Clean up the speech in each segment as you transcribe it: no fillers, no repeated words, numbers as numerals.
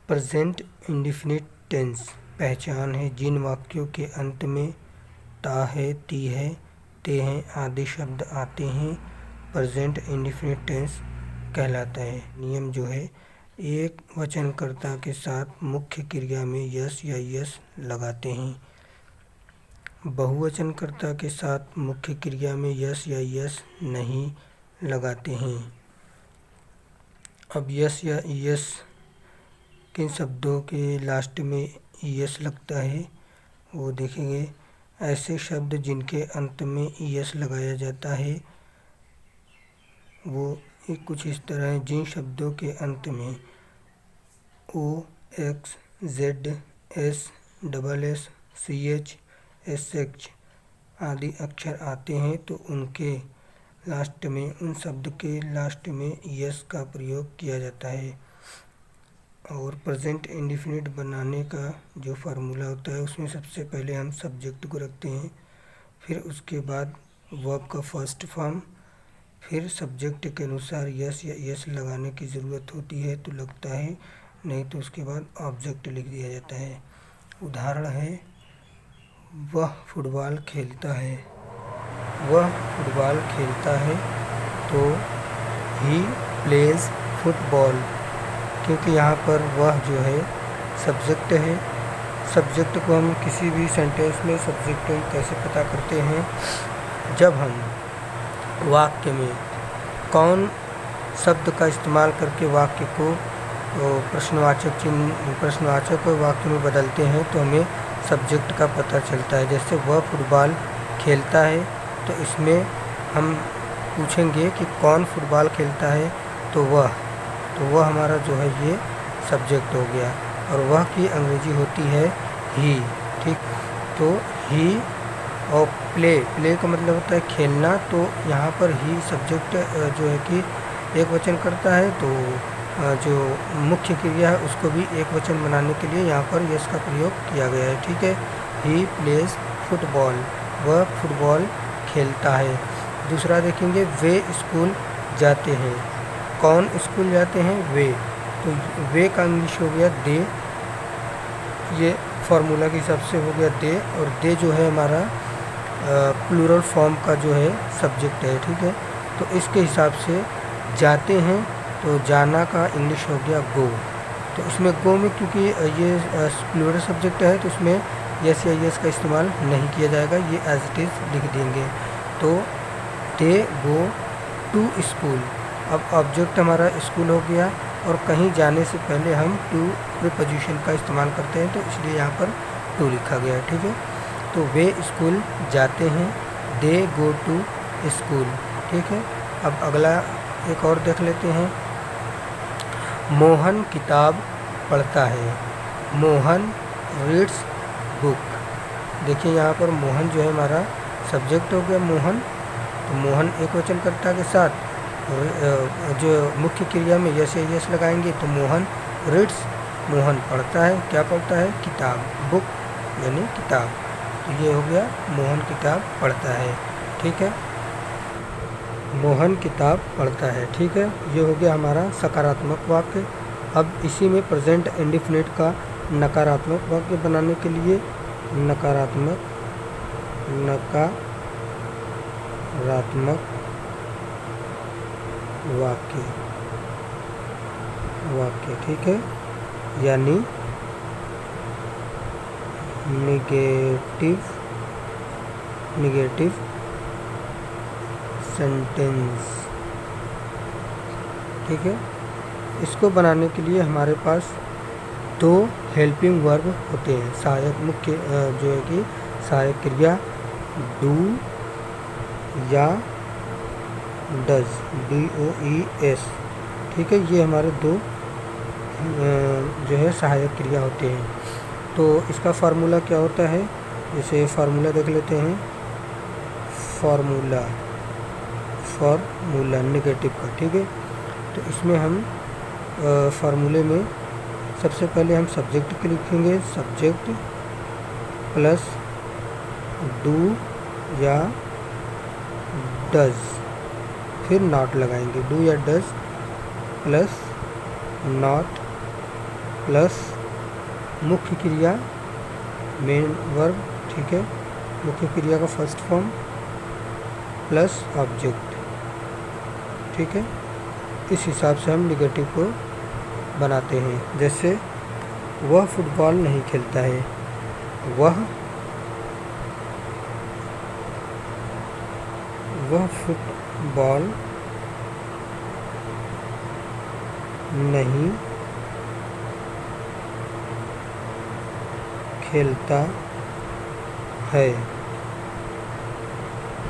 Present indefinite tense पहचान है जिन वाक्यों के अंत में ता है, ती है, ते हैं आदि शब्द आते हैं प्रेजेंट इंडेफिनिट टेंस कहलाता है। नियम जो है, एक वचनकर्ता के साथ मुख्य क्रिया में यस या यस लगाते हैं। बहुवचनकर्ता के साथ मुख्य क्रिया में यस या यस नहीं लगाते हैं। अब यस या यस किन शब्दों के लास्ट में यस लगता है वो देखेंगे। ऐसे शब्द जिनके अंत में यस लगाया जाता है वो कुछ इस तरह हैं। जिन शब्दों के अंत में O, X, Z, S, double S, C H, S H आदि अक्षर आते हैं तो उनके लास्ट में, उन शब्द के लास्ट में यस का प्रयोग किया जाता है। और प्रेजेंट इंडेफिनिट बनाने का जो फार्मूला होता है उसमें सबसे पहले हम सब्जेक्ट को रखते हैं, फिर उसके बाद वर्ब का फर्स्ट फॉर्म, फिर सब्जेक्ट के अनुसार यस या यस लगाने की ज़रूरत होती है तो लगता है, नहीं तो उसके बाद ऑब्जेक्ट लिख दिया जाता है। उदाहरण है, वह फुटबॉल खेलता है। वह फुटबॉल खेलता है तो ही प्लेज फुटबॉल, क्योंकि यहाँ पर वह जो है सब्जेक्ट है। सब्जेक्ट को हम किसी भी सेंटेंस में सब्जेक्ट कैसे पता करते हैं, जब हम वाक्य में कौन शब्द का इस्तेमाल करके वाक्य को प्रश्नवाचक चिन्ह, प्रश्नवाचक वाक्य में बदलते हैं तो हमें सब्जेक्ट का पता चलता है। जैसे वह फुटबॉल खेलता है तो इसमें हम पूछेंगे कि कौन फुटबॉल खेलता है, तो वह हमारा जो है ये सब्जेक्ट हो गया। और वह की अंग्रेजी होती है ही, ठीक। तो ही और प्ले का मतलब होता है खेलना, तो यहाँ पर ही सब्जेक्ट जो है कि एक वचन करता है, तो जो मुख्य क्रिया है उसको भी एक वचन बनाने के लिए यहाँ पर यस का प्रयोग किया गया है, ठीक है। ही प्लेज फुटबॉल, वह फुटबॉल खेलता है। दूसरा देखेंगे, वे स्कूल जाते हैं। कौन स्कूल जाते हैं? वे। तो वे का इंग्लिश हो गया दे, ये फार्मूला के हिसाब से हो गया दे। और दे जो है हमारा प्लूरल फॉर्म का जो है सब्जेक्ट है, ठीक है। तो इसके हिसाब से जाते हैं तो जाना का इंग्लिश हो गया गो। तो इसमें गो में क्योंकि ये प्लूरल सब्जेक्ट है तो इसमें यस या यस का इस्तेमाल नहीं किया जाएगा, ये एज इट इज़ लिख देंगे। तो दे गो टू स्कूल। अब ऑब्जेक्ट हमारा स्कूल हो गया और कहीं जाने से पहले हम टू प्रीपोजिशन का इस्तेमाल करते हैं तो इसलिए यहाँ पर टू लिखा गया है, ठीक है। तो वे स्कूल जाते हैं, दे गो टू स्कूल, ठीक है। अब अगला एक और देख लेते हैं, मोहन किताब पढ़ता है। Mohan reads book. देखिए यहाँ पर मोहन जो है हमारा सब्जेक्ट हो गया मोहन, तो मोहन एक वचनकर्ता के साथ जो मुख्य क्रिया में यस या यस लगाएंगे तो मोहन रीड्स, मोहन पढ़ता है। क्या पढ़ता है? किताब, बुक यानी किताब। तो ये हो गया मोहन किताब पढ़ता है, ठीक है। मोहन किताब पढ़ता है, ठीक है। ये हो गया हमारा सकारात्मक वाक्य। अब इसी में प्रेजेंट इंडेफिनिट का नकारात्मक वाक्य बनाने के लिए नकारात्मक वाक्य, ठीक है, यानी निगेटिव सेंटेंस, ठीक है। इसको बनाने के लिए हमारे पास दो हेल्पिंग वर्ब होते हैं, सहायक मुख्य जो है कि सहायक क्रिया डू या डज, DOES, ठीक है। ये हमारे दो जो है सहायक क्रिया होते हैं। तो इसका फार्मूला क्या होता है, जैसे फार्मूला देख लेते हैं। फार्मूला नेगेटिव का, ठीक है। तो इसमें हम फार्मूले में सबसे पहले हम सब्जेक्ट के लिखेंगे, सब्जेक्ट प्लस डू या डज, फिर नॉट लगाएंगे। डू या डज प्लस नॉट प्लस मुख्य क्रिया मेन वर्ब, ठीक है, मुख्य क्रिया का फर्स्ट फॉर्म प्लस ऑब्जेक्ट, ठीक है। इस हिसाब से हम निगेटिव को बनाते हैं। जैसे वह फुटबॉल नहीं खेलता है, वह फुटबॉल नहीं खेलता है,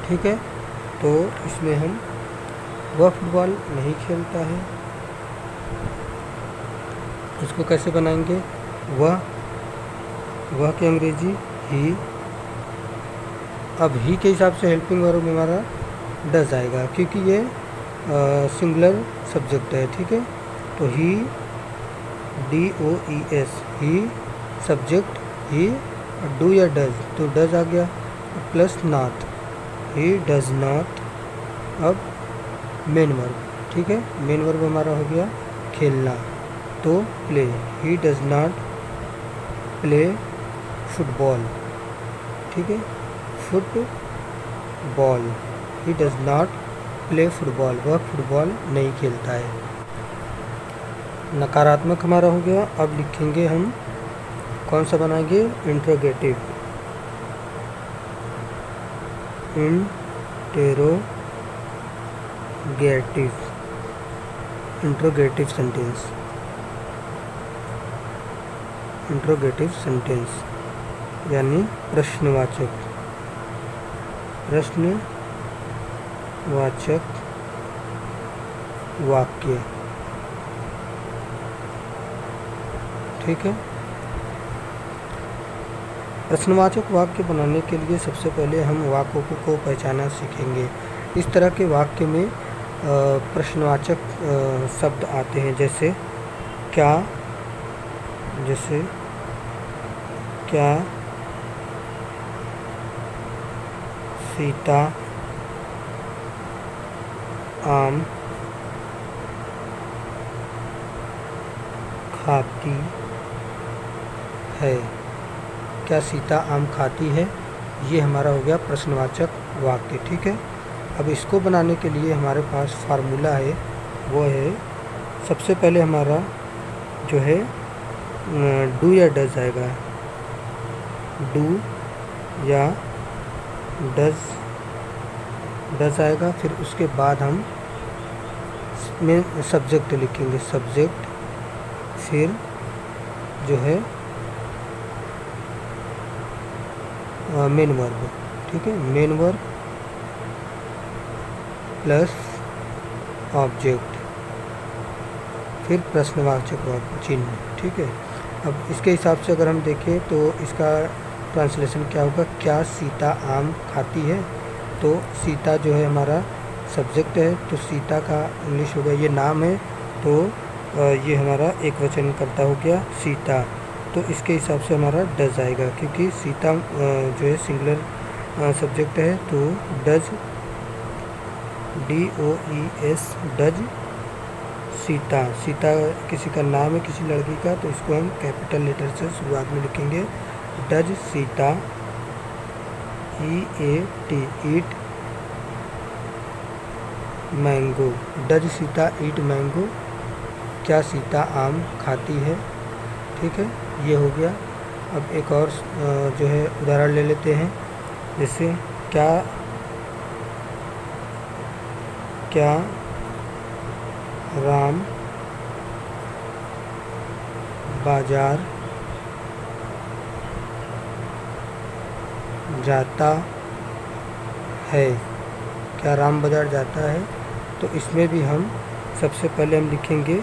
ठीक है। तो इसमें हम वह फुटबॉल नहीं खेलता है, इसको कैसे बनाएंगे? वह की अंग्रेजी ही। अब ही के हिसाब से हेल्पिंग वर्ब में हमारा डज आएगा, क्योंकि ये सिंगुलर सब्जेक्ट है, ठीक है। तो ही, DOES, he subject he, do या डज, तो डज आ गया, plus not, he does not. अब मेन वर्ब, ठीक है, मेन वर्ब हमारा हो गया खेलना, तो play, he does not play football, ठीक है, football, he does not play football, वह फुटबॉल नहीं खेलता है। नकारात्मक हमारा हो गया। अब लिखेंगे हम, कौन सा बनाएंगे? Interrogative, interrogative sentence, interrogative sentence यानी प्रश्नवाचक वाक्य, ठीक है। प्रश्नवाचक वाक्य बनाने के लिए सबसे पहले हम वाक्यों को पहचानना सीखेंगे। इस तरह के वाक्य में प्रश्नवाचक शब्द आते हैं, जैसे क्या सीता आम खाती है, क्या सीता आम खाती है, ये हमारा हो गया प्रश्नवाचक वाक्य, ठीक है। अब इसको बनाने के लिए हमारे पास फार्मूला है, वो है सबसे पहले हमारा जो है डू या डज आएगा, डू या डज आएगा। फिर उसके बाद हम में सब्जेक्ट लिखेंगे, सब्जेक्ट, फिर जो है मेन वर्ब, ठीक है, मेन वर्ब प्लस ऑब्जेक्ट, फिर प्रश्नवाचक चिन्ह, ठीक है। अब इसके हिसाब से अगर हम देखें तो इसका ट्रांसलेशन क्या होगा? क्या सीता आम खाती है? तो सीता जो है हमारा सब्जेक्ट है, तो सीता का इंग्लिश हो गया, ये नाम है, तो ये हमारा एक वचन करता हो गया सीता, तो इसके हिसाब से हमारा डज आएगा, क्योंकि सीता जो है सिंगुलर सब्जेक्ट है, तो does, DOES, does Sita, Sita किसी का नाम है, किसी लड़की का, तो इसको हम कैपिटल लेटर से शुरुआत में लिखेंगे, does Sita EAT, eat mango, does Sita eat mango, क्या सीता आम खाती है, ठीक है, ये हो गया। अब एक और जो है उदाहरण ले लेते हैं, जैसे क्या राम बाजार जाता है, क्या राम बाजार जाता है? तो इसमें भी हम सबसे पहले हम लिखेंगे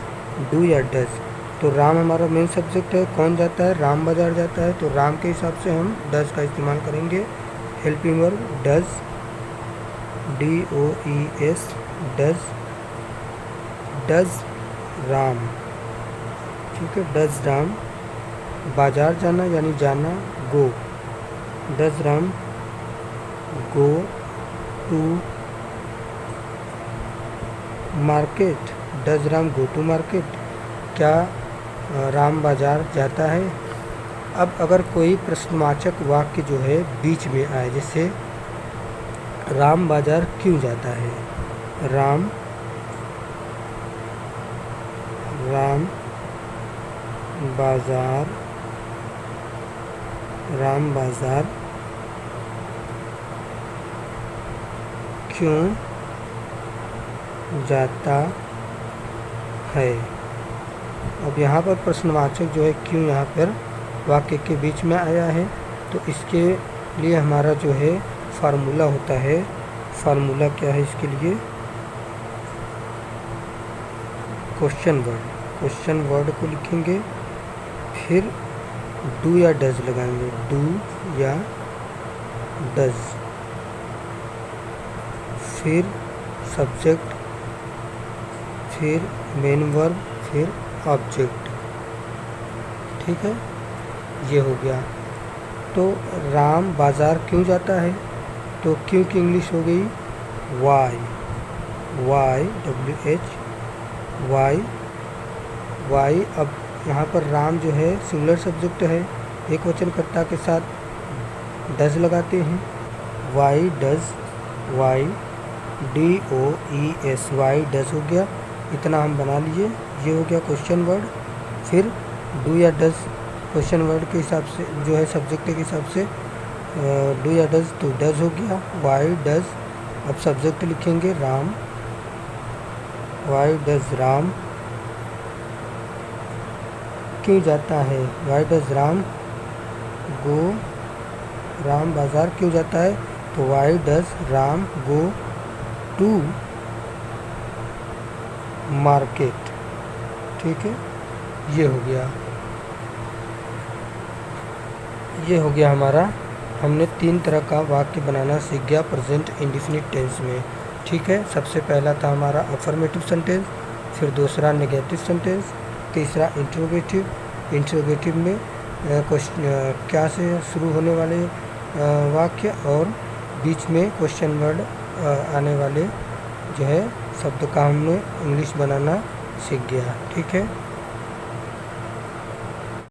डू या डज, तो राम हमारा मेन सब्जेक्ट है, कौन जाता है? राम बाजार जाता है, तो राम के हिसाब से हम डज का इस्तेमाल करेंगे, helping verb does, DOES, does Ram, ठीक है, डज राम बाजार जाना यानी जाना, go, does Ram go to market, does Ram go to market, क्या राम बाज़ार जाता है। अब अगर कोई प्रश्नवाचक वाक्य जो है बीच में आए, जैसे राम बाज़ार क्यों जाता है, राम बाज़ार क्यों जाता है। अब यहाँ पर प्रश्नवाचक जो है क्यों यहाँ पर वाक्य के बीच में आया है, तो इसके लिए हमारा जो है फार्मूला होता है। फार्मूला क्या है इसके लिए, क्वेश्चन वर्ड को लिखेंगे, फिर डू या डज लगाएंगे, डू या डज, फिर सब्जेक्ट, फिर मेन वर्ब, फिर ऑब्जेक्ट। ठीक है, ये हो गया। तो राम बाज़ार क्यों जाता है, तो क्यों की इंग्लिश हो गई वाई, वाई। अब यहाँ पर राम जो है सिंगुलर सब्जेक्ट है, एक वचनकर्ता के साथ डज लगाते हैं, why does, why DOES, why does हो गया। इतना हम बना लिए, ये हो गया क्वेश्चन वर्ड। फिर डू या डज क्वेश्चन वर्ड के हिसाब से जो है सब्जेक्ट के हिसाब से डू या डज, तो डज हो गया, वाई डज। अब सब्जेक्ट लिखेंगे राम, वाई डज राम क्यों जाता है, why does Ram go, Ram बाज़ार क्यों जाता है, तो why does Ram go to market. ठीक है, ये हो गया हमारा। हमने 3 तरह का वाक्य बनाना सीख गया प्रेजेंट इंडेफिनिट टेंस में। ठीक है, सबसे पहला था हमारा अफर्मेटिव सेंटेंस, फिर दूसरा नेगेटिव सेंटेंस, तीसरा इंट्रोगेटिव में क्या से शुरू होने वाले वाक्य, और बीच में क्वेश्चन वर्ड आने वाले जो है शब्द का हमने इंग्लिश बनाना सीख गया। ठीक है।